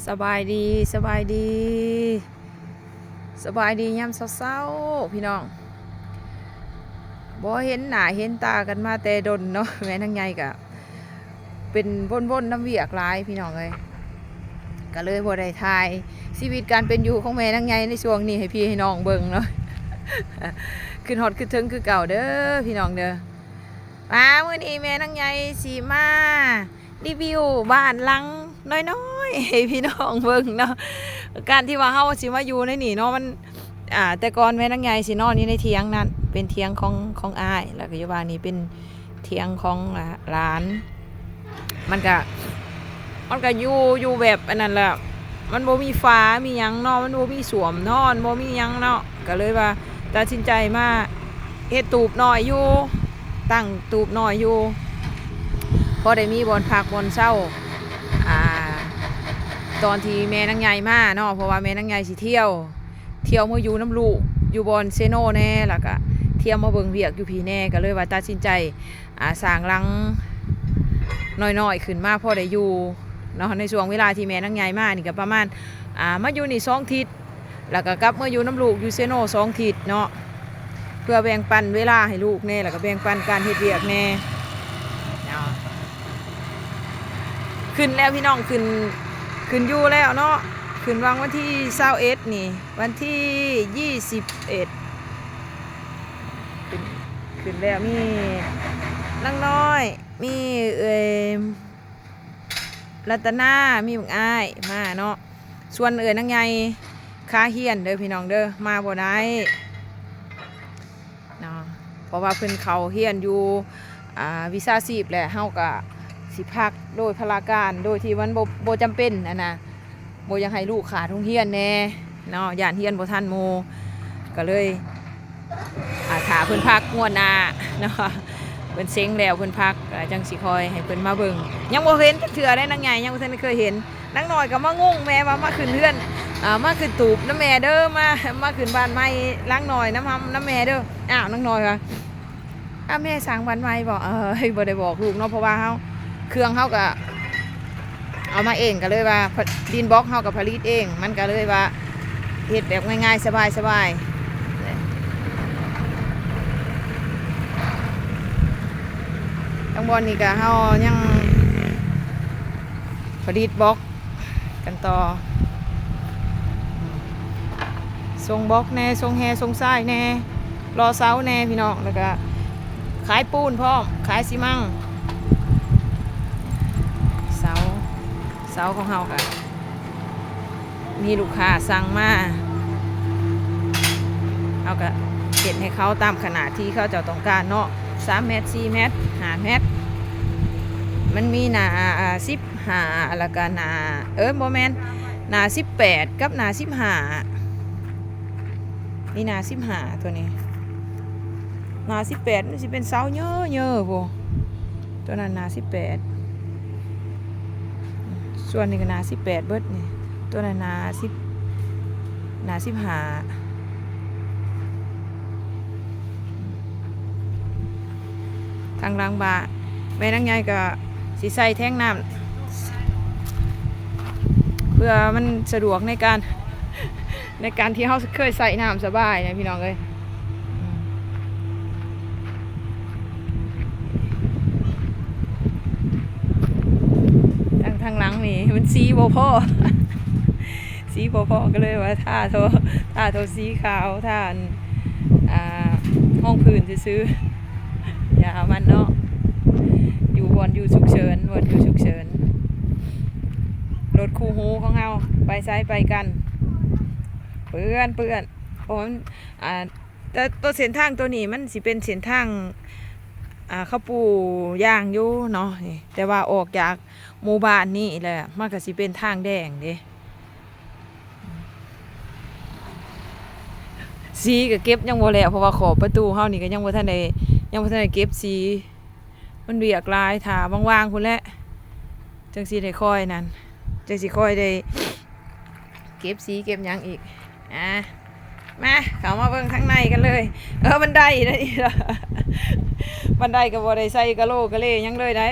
สบายดีสบายดีสบายดียามเศร้าๆพี่น้องบ่เห็นหน้าเห็นตากันมาแต่ดนเนาะแม่นางใหญ่ก็เป็นวนๆน้ำเวียกหลายพี่น้องเลยก็เลยบ่ได้ถ่ายชีวิตการเป็นอยู่ของแม่นางใหญ่ในช่วงนี้ให้พี่ให้น้องเบิ่งเนาะ ขึ้นฮอดขึ้นถึงคือเก่าเด้อพี่น้องเด้อมามื้อนี้แม่นางใหญ่สิมารีวิวบ้านหลังน้อยๆให้พี่น้องเบิ่งเนาะการที่ว่าเฮาสิมาอยู่ในนี่เนาะมันแต่ก่อนแม่นางใหญ่สินอนอยู่ในเถียงนั่นเป็นเถียงของอ้ายแล้วก็อยู่บ้านนี้เป็นเถียงของหลานมันก็อยู่แบบอันนั้นแหละมันบ่มีฟ้ามีหยังเนาะมันบ่มีสวมนอนบ่มีหยังเนาะก็เลยว่าตัดสินใจมาเฮ็ดตูบน้อยอยู่ตั้งตูบน้อยอยู่พอได้มีบ่อนพักบ่อนเช้าตอนที่แม่นางใหญ่มาเนาะเพราะว่าแม่นางใหญ่สิเที่ยวมาอยู่น้ำลูกอยู่บอนเซโนแน่แล้วก็เที่ยวมาเบิ่งเวียกอยู่พี่แน่ก็เลยว่าตัดสินใจสร้างหลังน้อยๆขึ้นมาพอได้อยู่เนาะในช่วงเวลาที่แม่นางใหญ่มานี่ก็ประมาณมาอยู่นี่2 ทิศแล้วก็กลับมาอยู่น้ำลูกอยู่เซโน2 ทิศเนาะเพื่อแบ่งปันเวลาให้ลูกแน่แล้วก็แบ่งปันการเฮ็ดเวียกแน่ขึ้นแล้วพี่น้องขึ้นอยู่แล้วเนาะขึ้นวางวันที่21นี่วันที่21ขึ้นแล้วมีนางน้อยมีรัตนามีบังอ้ายมาเนาะส่วนนางใหญ่ค้าเฮียนเด้อพี่น้องเด้อมาบ่ได้เนาะเพราะว่าเพิ่นเขาเฮียนอยู่วิชาชีพแหละเฮาก็สิพักโดยพลาการโดยที่มันบ่จำเป็นนะบ่อยากให้ลูกขาดโรงเรียนแน่เนาะย่านเฮียนบ่ทันโมก็เลยถาเพิ่นพักงวดหน้าเนาะเพิ่นเซ็งแล้วเพิ่นพักจังสิคอยให้เพิ่นมาเบิ่งยังบ่เห็นจักเทื่อได้นางใหญ่ยังบ่ทันได้เคยเห็นนางน้อยก็มางงแม่ว่ามาขึ้นเรือนมาขึ้นตูบน้ำแม่เด้อมาขึ้นบ้านใหม่ล้างหน่อยน้ำแม่เด้ออ้าวนางน้อยว่าแม่สร้างบ้านใหม่บ่บ่ได้บอกลูกเนาะเพราะว่าเฮาเครื่องเฮาก็เอามาเองก็เลยว่าดินบล็อกเฮากับผลิตเองมันก็เลยว่าเฮ็ดแบบง่ายๆสบายทั้งบนนี่ก็เฮายังผลิตบล็อกกันต่อทรงบล็อกแน่ทรงแฮทรงทรายแน่รอเสาแน่พี่น้องแล้วก็ขายปูนพร้อมขายซีมั่งเสาของเฮาค่ะมีลูกค้าสั่งมาเฮาก็เก็บให้เขาตามขนาดที่เขาจะต้องการเนาะ3 เมตร4 เมตร5 เมตรมันมีหนา15แล้วก็หนาโมเมนต์หนา18กับหนา15นี่หนา15ตัวนี้หนา18มันสิเป็นเสาเยอะๆบ่ตัวนั้นหนา18ส่วนนี้ก็หนา18เบิดนี่ตัวนั้นหนา15ทางหลังบ้านแม่นางใหญ่ก็สิใส่แท่งน้ำเพื่อมันสะดวกในการที่เขาเคยใส่น้ำสบายนะพี่น้องเลยทางหลังนี่มันสีโบพ่อ สีโบพ่อก็เลยว่าท่าโทสีขาวท่าห้องพื้นซื้ออย่ามันเนาะอยู่ฉุกเฉินรถคู่หูของเราไปไซไปกันเปื้อนเพราะแต่ตัวเส้นทางตัวนี้มันสิเป็นเส้นทางเขาปูย่างอยู่เนาะแต่ว่าออกจากหมู่บ้านนี่แหละมันก็สิเป็นทางแดงเด้สีก็เก็บยังบ่แล้วเพราะว่าขอบประตูเฮานี่ก็ยังบ่ทันได้เก็บสีมันเบียกลายถาว่างๆพุ่นแหละจังสิได้ค่อยนั่นจังสิค่อยได้เก็บสีเก็บหยังอีกมาเข้ามาเบิ่งข้างในกันเลยบันไดนะนี่บันไดก็บ่ได้ใส่กะโหลกะเลหยังเลยได้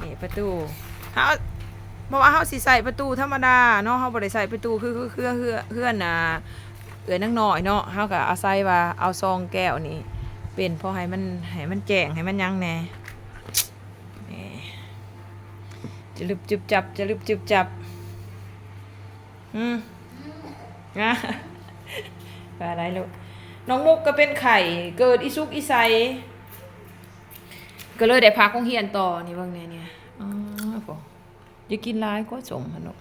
นี่ประตูเฮา เพราะว่าเฮาสิใส่ประตูธรรมดาเนาะเฮาบ่ได้ใส่ประตูคือเฮือนน่ะเอื้อยนางน้อยเนาะเฮาก็อาศัยว่าเอาซองแก้วนี่เป็นพอให้มันแจ้งให้มันหยังแหน่นี่จะลึบจึบจับจะลึบจึบจับนะอะไรลูกน้องมุกก็เป็นไข่เกิดอีซุกอีไซก็เลยได้พักโรงเรียนต่อนี่เบิ่งเนี่ยอ๋อพออย่ากินหลายก็สมหั่นเนาะ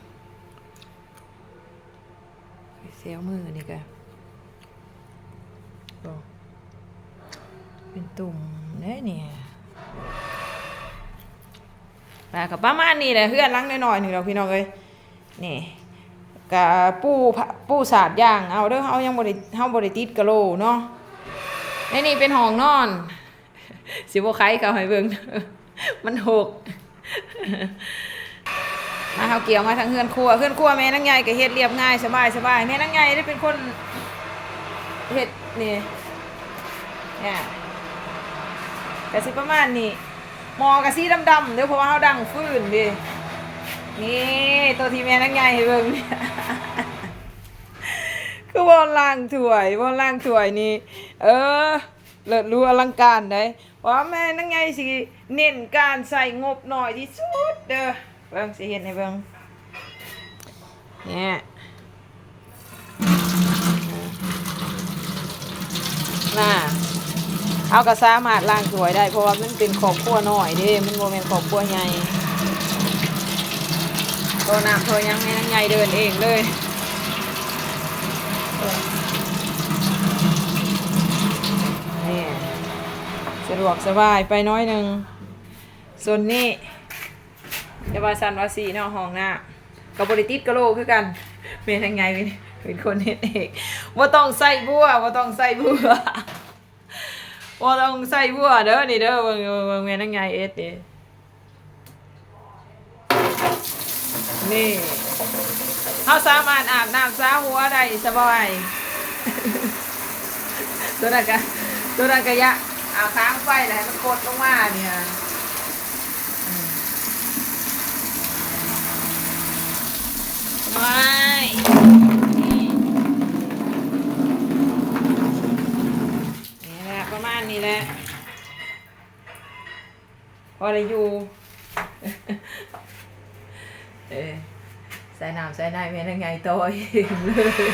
เสียวมือนี่ก็เป็นตุ่มแน่เนี่ยแต่กับประมาณนี้แหละเพื่อนล้างน้อยๆหนึ่งเราพี่น้องเลยนี่กับปูสาดย่างเอาเด้อเฮายังบ่ได้ติดกะโหลเนาะนี่เป็นห้องนอนสิบ่ไขเขาให้เบิ่งมันหกมาเฮาเกี่ยวมาทางเฮือนครัวแม่นางใหญ่ก็เฮ็ดเรียบง่ายสบายแม่นางใหญ่ได้เป็นคนเฮ็ดนี่เนี่ยก็สิประมาณนี้หมอกะสีดำๆเด้อเพราะว่าเฮาดังฟืนดินี่ตัวที่แม่นางใหญ่ให้เบิ่งคือบ่ล้างถ้วยนี่เลิศรู้อลังการได้เพราะแม่นางใหญ่สิเน้นการใส่งบน้อยที่สุดเด้อเบิ่งสิเฮ็ดให้เบิ่งเนี่ยน่ะเอาก็สามารถล้างถ้วยได้เพราะว่ามันเป็นครอบครัวน้อยเด้มันบ่แม่นครอบครัวใหญ่ตัวน้ำตัวยังแม่นางใหญ่เดินเองเลยนี่สะดวกสบายไปน้อยหนึ่งส่วนนี้จะว่าสันว่าสีเนาะห้องหน้ากับบริติดกะโลคือกันเป็นยังไงเป็นคนเฮ็ดเองว่าต้องใส่บัวเด้อนี่เด้อเบิ่งแม่นางใหญ่เอ็ดนี่เขาสามารถอาบน้ำซาหัวได้สบายตัวนั้นก็ยะเอาค้างไฟแล้วมันกดลงมาเนี่ยไม่นี่แหละประมาณนี้แหละพอได้อยู่ใส่น้ำใส่ได้แม่นางใหญ่โตเองเลย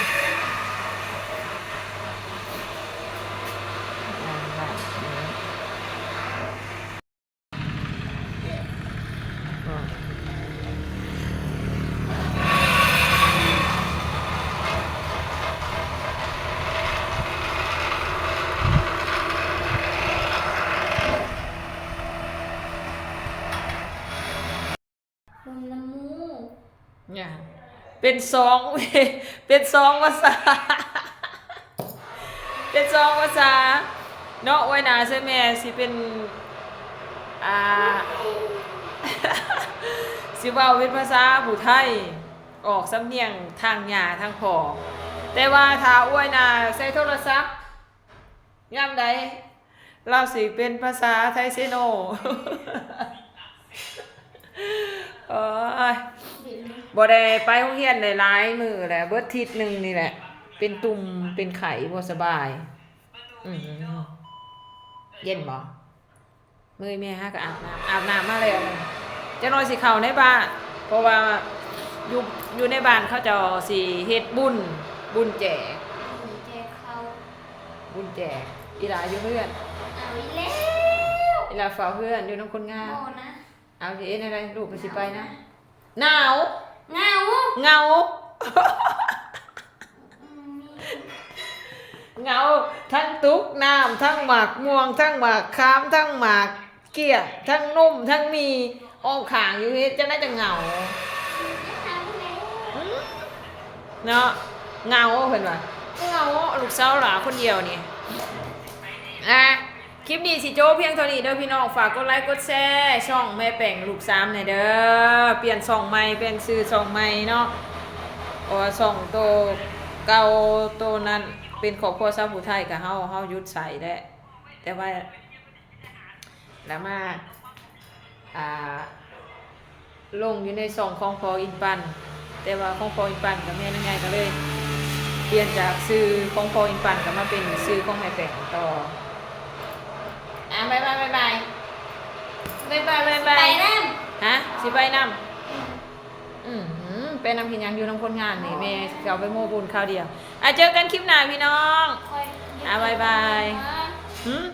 เนี่ยเป็นสองภาษาเนาะไว้นาใช่แม่สิเป็นสิเว้าเป็นภาษาผู้ไทยออกสำเนียงทางหญ้าทางพ่อแต่ว่าถ้าอ้วยนาใช้โทรศัพท์ยามใดเราสิเป็นภาษาไทยเซโนบ่ได้ไปโรงเรียนได้หลายมื้อแหละเบิดทิศนึงนี่แหละเป็นตุ่มเป็นไข้บ่สบายเย็นบ่มื้อแม่หาก็อาบน้ำมาแล้วจักหน่อยสิเข้าในบ้านเพราะว่าอยู่ในบ้านเขาจะสิเฮ็ดบุญแจกบุญแจกอีหลาอยู่เพื่อนเอาอีแล้วอีหลาเฝ้าเพื่อนอยู่นำคนงามนะเอาสิเอ็ดอะไรลูกก็สิไปนะหนาว เงาเงาทั้งตุ๊กน้ำทั้งหมากม่วงทั้งหมากค้ามทั้งหมากเกี้ยทั้งนุ่มทั้งมีอ้อมขางอยู่เฮ็ดจังได๋จะเหงาเนาะเงาเพิ่นว่าเงาลูกสาวหลาคนเดียวนี่คลิปนี้สิโจ้เพียงเท่านี้เด้อพี่น้องฝากกดไลค์กดแชร์ช่องแม่แป่งลูก3หน่อยเด้อเปลี่ยนช่องใหม่เปลี่ยนชื่อช่องใหม่เนาะเพราะว่าช่องโตเก่าโตนั้นเป็นครอบครัวชาวผู้ไทยก็เฮาหยุดใส่แล้วแต่ว่าแล้วมา ลงอยู่ในซองของพออินปันแต่ว่าของพออินปันกับแม่นางไงก็เลยเปลี่ยนจากซื้อของพออินปันก็มาเป็นซื้อของแม่แปะต่อบ๊ายบายบ๊ายบายบ๊ายบายบ๊ายบาย ไปนั่น ฮะสิไปนำไปนำพิญญังอยู่นำคนงานนี่แม่สิเอาไปโม้บุญข้าวเดียวเจอกันคลิปหน้าพี่น้อง คอย บ๊ายบาย หืม